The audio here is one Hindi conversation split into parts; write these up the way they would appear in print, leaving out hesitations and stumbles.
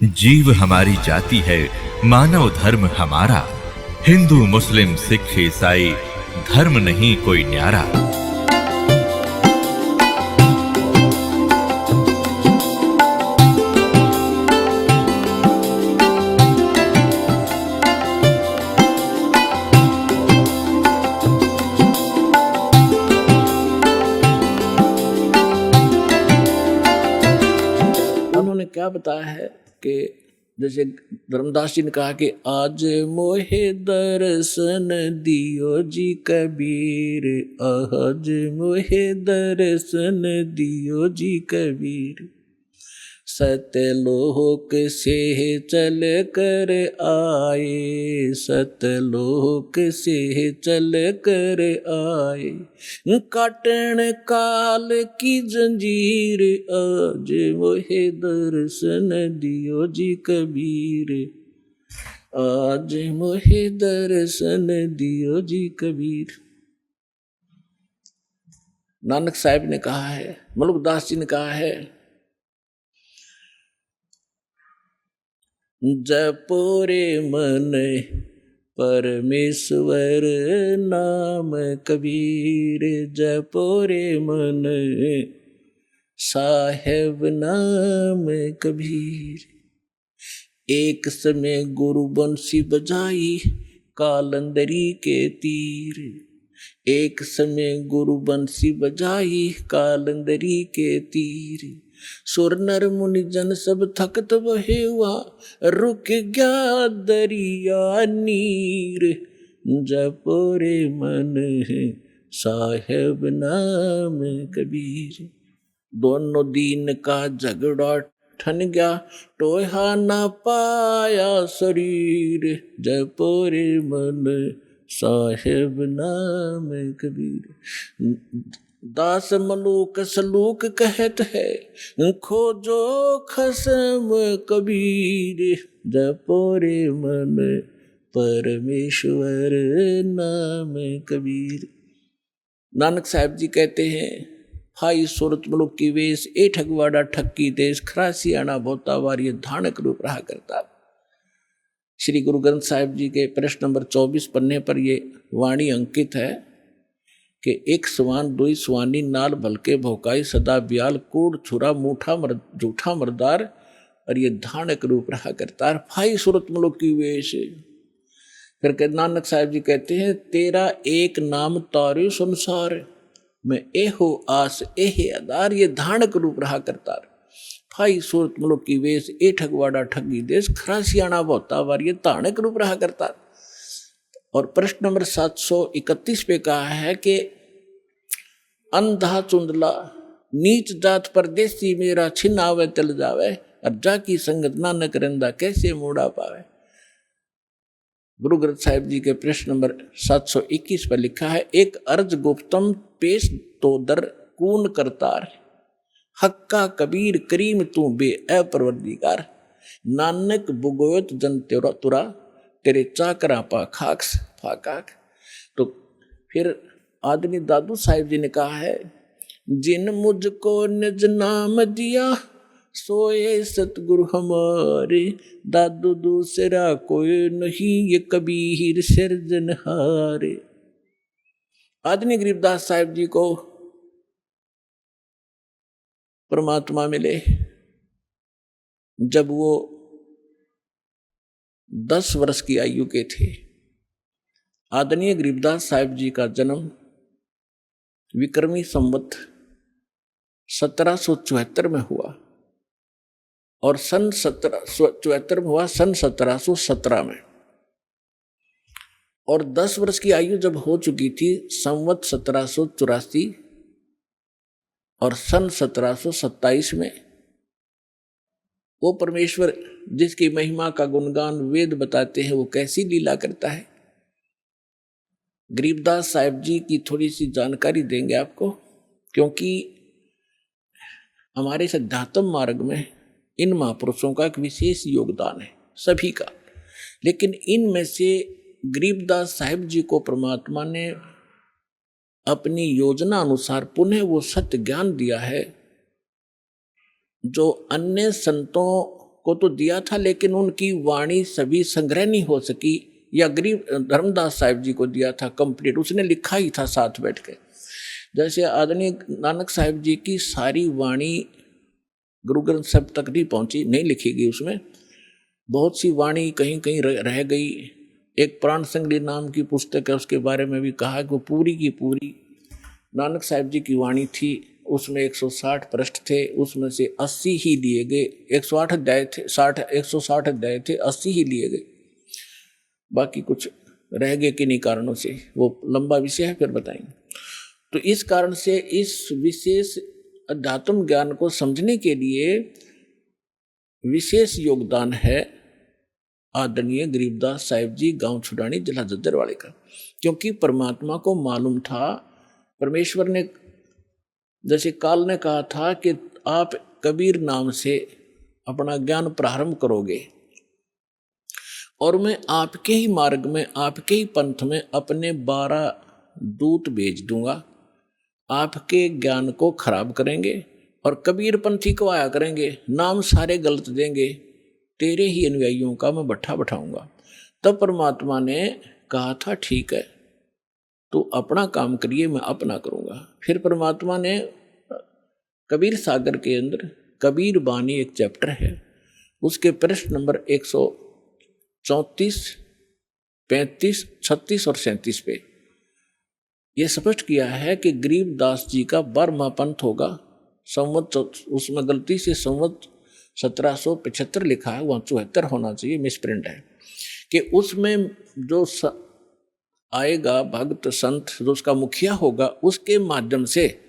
जीव हमारी जाति है, मानव धर्म हमारा। हिंदू मुस्लिम सिख ईसाई धर्म नहीं कोई न्यारा। उन्होंने क्या बताया है कि जैसे धर्मदास जी ने कहा कि आज मोहे दर्शन दियो जी कबीर, आज मोहे दर्शन दियो जी कबीर। सतलोक से चल कर आए, सतलोक से चल कर आए, काटन काल की जंजीर, आज मोहे दर्शन दियो जी कबीर, आज मोहे दर्शन दियो जी कबीर। नानक साहब ने कहा है, मलुकदास जी ने कहा है, जपो रे मन परमेश्वर नाम कबीर, जपो रे मन साहेब नाम कबीर। एक समय गुरु बंसी बजाई कालंदरी के तीर, एक समय गुरु बंसी बजाई कालंदरी के तीर। सुर नर मुनि जन सब थकत बहे हुआ, रुक गया दरिया नीर, जपो रे मन साहेब नाम कबीर। दोनों दीन का झगड़ा ठन गया, टोहा ना पाया शरीर, जपो रे मन साहेब नाम कबीर। दास मलूक सलूक कहत है, खोजो खसम कबीर, जपो रे मन परमेश्वर नाम कबीर। नानक साहब जी कहते हैं, हाई सूरत मुलुक की वेश, ए ठगवाड़ा ठक्की देश, खरासी आना बोता वारी धानक रूप रहा करता। श्री गुरु ग्रंथ साहिब जी के प्रश्न नंबर 24 पन्ने पर ये वाणी अंकित है कि एक सवान दुई सवानी नाल भलके भोकाई, सदा ब्याल कूड़ छुरा मूठा झूठा मरदार, और ये धानक रूप रहा करता। भाई सूरत मुलुक की वेश। फिर नानक साहब जी कहते हैं, तेरा एक नाम तारे संसार में, एहो आस एहे आधार, ये धानक रूप रहा करता। भाई सूरत मुलुक की वेश, ए ठगवाड़ा ठगी देश, खरासियाना बोता वार, ये धानक रूप रहा करता। और प्रश्न नंबर 731 पे कहा है कि अंधा चुंदला नीच जात परदेसी, मेरा छिन आवे चल जावे, और जाकी संगत नानक रंदा, कैसे मोड़ा पावे। गुरु ग्रंथ साहिब जी के प्रश्न नंबर 721 पर लिखा है, एक अर्ज गुप्तम पेश तो दर कून करतार, हक्का कबीर करीम तू बे अपरवरदिगार, नानक बुगोयत जन तेरा तुरा, तेरे चाकरा पा खाक्स फाकाक। तो फिर आदमी दादू साहिब जी ने कहा है, जिन मुझको निज नाम दिया, सोए सतगुरु हमारे, दादू दूसरा कोई नहीं, ये कबीर सिरजनहारे। आदमी गरीबदास साहिब जी को परमात्मा मिले जब वो 10 वर्ष की आयु के थे। आदरणीय गरीबदास साहिब जी का जन्म विक्रमी संवत 1774 में हुआ और सन 1774 में हुआ, सन 1717 में। और 10 वर्ष की आयु जब हो चुकी थी, संवत 1784 और सन 1727 में, वो परमेश्वर जिसकी महिमा का गुणगान वेद बताते हैं, वो कैसी लीला करता है। गरीबदास साहिब जी की थोड़ी सी जानकारी देंगे आपको, क्योंकि हमारे सिद्धांतम मार्ग में इन महापुरुषों का एक विशेष योगदान है, सभी का। लेकिन इनमें से गरीबदास साहिब जी को परमात्मा ने अपनी योजना अनुसार पुनः वो सत्य ज्ञान दिया है जो अन्य संतों को तो दिया था, लेकिन उनकी वाणी सभी संग्रह नहीं हो सकी, या गरीब धर्मदास साहिब जी को दिया था कंप्लीट, उसने लिखा ही था साथ बैठ के। जैसे आदरणीय नानक साहिब जी की सारी वाणी गुरु ग्रंथ साहिब तक नहीं पहुंची, नहीं लिखी गई, उसमें बहुत सी वाणी कहीं कहीं रह गई। एक प्राण संगली नाम की पुस्तक है, उसके बारे में भी कहा कि वो पूरी की पूरी नानक साहिब जी की वाणी थी। उसमें 160 पृष्ठ थे, उसमें से 80 ही लिए गए, 108 अध्याय थे, 160 अध्याय थे, 80 ही लिए गए, बाकी कुछ रह गए किन्हीं कारणों से, वो लंबा विषय है, फिर बताएंगे। तो इस कारण से इस विशेष अध्यात्म ज्ञान को समझने के लिए विशेष योगदान है आदरणीय गरीबदास साहिब जी गांव छुड़ानी जिला जज्जरवाड़े का। क्योंकि परमात्मा को मालूम था, परमेश्वर ने, जैसे काल ने कहा था कि आप कबीर नाम से अपना ज्ञान प्रारंभ करोगे और मैं आपके ही मार्ग में, आपके ही पंथ में अपने 12 दूत भेज दूंगा, आपके ज्ञान को खराब करेंगे और कबीर पंथी को आया करेंगे, नाम सारे गलत देंगे, तेरे ही अनुयायियों का मैं भट्ठा बैठाऊंगा। तब परमात्मा ने कहा था ठीक है, तो अपना काम करिए, मैं अपना करूंगा। फिर परमात्मा ने कबीर सागर के अंदर कबीर बानी एक चैप्टर है, उसके पृष्ठ नंबर 134, 35, 36 और 37 पे यह स्पष्ट किया है कि गरीबदास जी का 12वां पंथ होगा। संवत, उसमें गलती से संवत 1775 लिखा है, वहाँ 74 होना चाहिए, मिसप्रिंट है, कि उसमें जो आएगा भक्त संत, जो उसका मुखिया होगा, उसके माध्यम से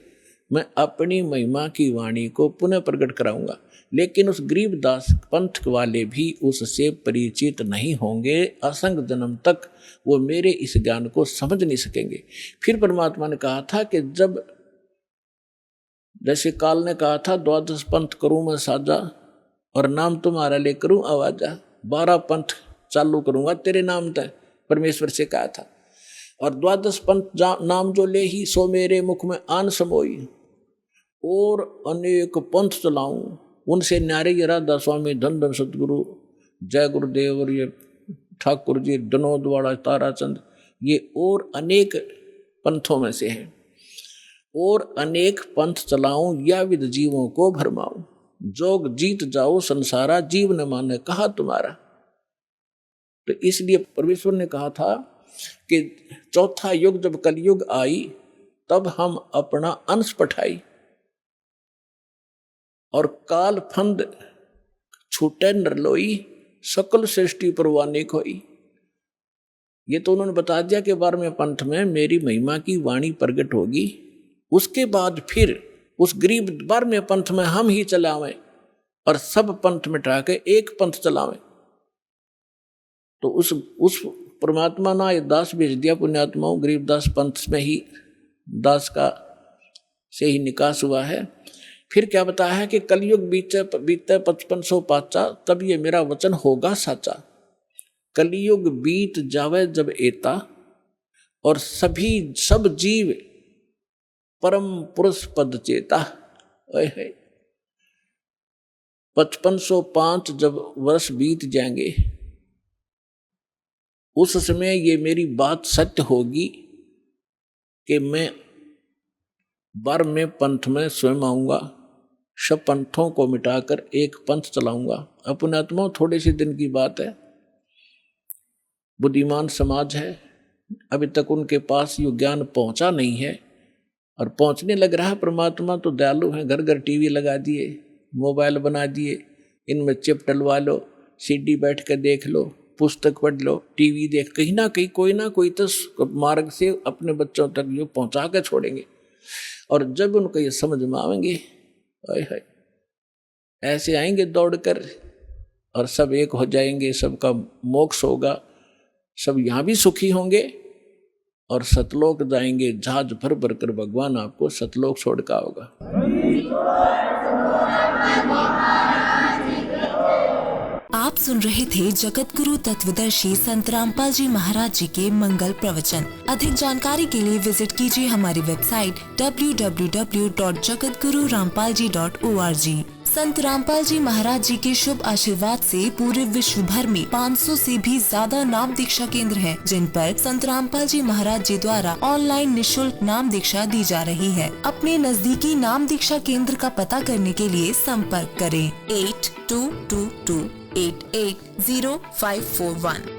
मैं अपनी महिमा की वाणी को पुनः प्रकट कराऊंगा। लेकिन उस गरीबदास पंथ वाले भी उससे परिचित नहीं होंगे, असंग जन्म तक वो मेरे इस ज्ञान को समझ नहीं सकेंगे। फिर परमात्मा ने कहा था कि जब, जैसे काल ने कहा था 12 पंथ करूं मैं साजा और नाम तुम्हारा ले करूं आवाजा, 12 पंथ चालू करूंगा तेरे नाम तक, परमेश्वर से कहा था। और 12 पंथ नाम जो ले ही सो मेरे मुख में आन समोई, और अनेक पंथ चलाऊं, उनसे न्यारे ये राधा स्वामी, धन धन सतगुरु, जय गुरुदेव, और ये ठाकुर जी, विनोद वाड़ा, ताराचंद, ये और अनेक पंथों में से हैं। और अनेक पंथ चलाऊं या विद जीवों को भरमाऊं, जोग जीत जाओ संसारा, जीव न माने कहा तुम्हारा। तो इसलिए परमेश्वर ने कहा था कि चौथा युग जब कलयुग आई, तब हम अपना अंश पठाई और काल फंद छूटे नरलोई, सकल सृष्टि परवाने खोई। ये तो उन्होंने बता दिया कि 12वें पंथ में मेरी महिमा की वाणी प्रकट होगी। उसके बाद फिर उस गरीब 12वें पंथ में हम ही चलावें और सब पंथ मिटा के एक पंथ चलावें। तो उस परमात्मा ने ये दास भेज दिया पुण्यात्माओं, गरीबदास पंथ में ही दास का से ही निकास हुआ है। फिर क्या बताया है कि कलयुग बीते 5500 पाचा, तब ये मेरा वचन होगा साचा। कलयुग बीत जावे जब एता, और सब जीव परम पुरुष पद चेता। 5505 जब वर्ष बीत जाएंगे, उस समय ये मेरी बात सत्य होगी कि मैं 12वें पंथ में स्वयं आऊंगा, सब पंथों को मिटाकर एक पंथ चलाऊंगा। अपने आत्मा थोड़े से दिन की बात है, बुद्धिमान समाज है, अभी तक उनके पास ये ज्ञान पहुंचा नहीं है, और पहुंचने लग रहा है। परमात्मा तो दयालु है, घर घर टीवी लगा दिए, मोबाइल बना दिए, इनमें चिप डलवा लो, सीडी बैठ कर देख लो, पुस्तक पढ़ लो, टीवी देख, कहीं ना कहीं कोई ना कोई तो मार्ग से अपने बच्चों तक ये पहुंचा कर छोड़ेंगे। और जब उनको ये समझ में आएंगे, ऐसे आएंगे दौड़कर और सब एक हो जाएंगे, सबका मोक्ष होगा, सब यहाँ भी सुखी होंगे और सतलोक जाएंगे। जहाज भर भर कर भगवान आपको सतलोक छोड़ का होगा। आप सुन रहे थे जगत गुरु तत्वदर्शी संत रामपाल जी महाराज जी के मंगल प्रवचन। अधिक जानकारी के लिए विजिट कीजिए हमारी वेबसाइट www.jagatgururampalji.org। संत रामपाल जी महाराज जी के शुभ आशीर्वाद से पूरे विश्व भर में 500 से भी ज्यादा नाम दीक्षा केंद्र हैं, जिन पर संत रामपाल जी महाराज जी द्वारा ऑनलाइन निशुल्क नाम दीक्षा दी जा रही है। अपने नजदीकी नाम दीक्षा केंद्र का पता करने के लिए संपर्क करें 8222880541।